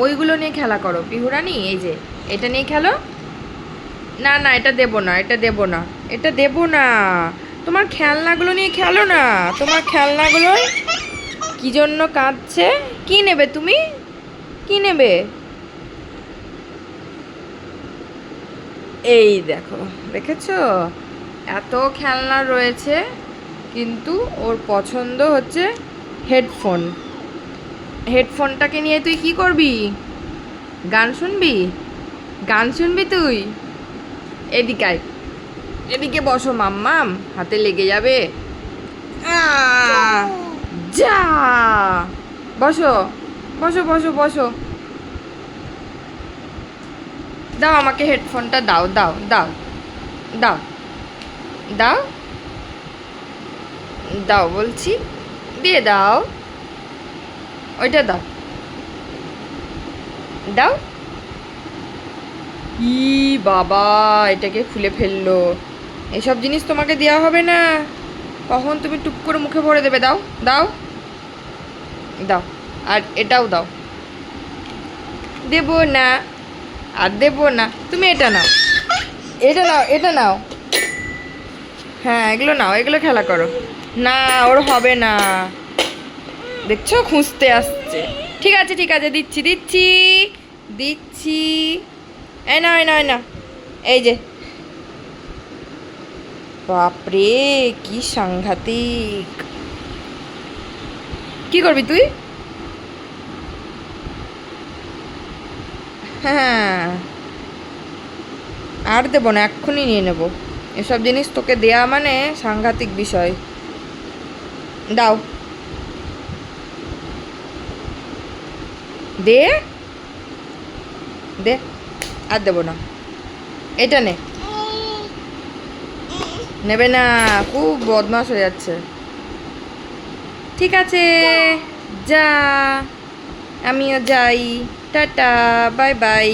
ওইগুলো নিয়ে খেলা করো পিহুরানি। এই যে এটা নিয়ে খেলো। না না, এটা দেবো না, এটা দেবো না, এটা দেবো না। তোমার খেলনাগুলো নিয়ে খেলো না। তোমার খেলনাগুলো কি জন্য কাঁদছে? কি নেবে তুমি? কি নেবে? এই দেখো, দেখেছো? এত খেলনা রয়েছে, কিন্তু ওর পছন্দ হচ্ছে হেডফোন। হেডফোনটাকে নিয়ে তুই কি করবি? গান শুনবি? গান শুনবি তুই? এদিকে আয়, এদিকে বসো মাম্মাম, হাতে লেগে যাবে। আহ! যা, বসো, বসো, বসো, বসো। দাও আমাকে হেডফোনটা, দাও, দাও, দাও, দাও, দাও, দাও বলছি, দিয়ে দাও। ওইটা দাও, দাও। ই বাবা, এটাকে খুলে ফেললো। এসব জিনিস তোমাকে দেওয়া হবে না। কখন তুমি টুক করে মুখে ভরে দেবে। দাও, দাও, দাও। আর এটাও দাও। দেবো না, আর দেবো না। তুমি এটা নাও, এটা নাও, এটা নাও। হ্যাঁ, এগুলো নাও, এগুলো খেলা করো। না, ওর হবে না। দেখছো, খুঁজতে আসছে। ঠিক আছে, ঠিক আছে, দিচ্ছি, দিচ্ছি, দিচ্ছি। এই না, এই না, এই না। এই যে, বাপরে, কি সাংঘাতিক। কি করবি তুই? হ্যাঁ, আর দেবো না, এক্ষুনি নিয়ে নেব। এসব জিনিস তোকে দেয়া মানে সাংঘাতিক বিষয়। দাও, দে, দে। আর দেবো না। এটা নে। নেবে না, খুব বদমাশ হয়ে যাচ্ছে। ঠিক আছে, যা, আমিও যাই। Tata, bye bye.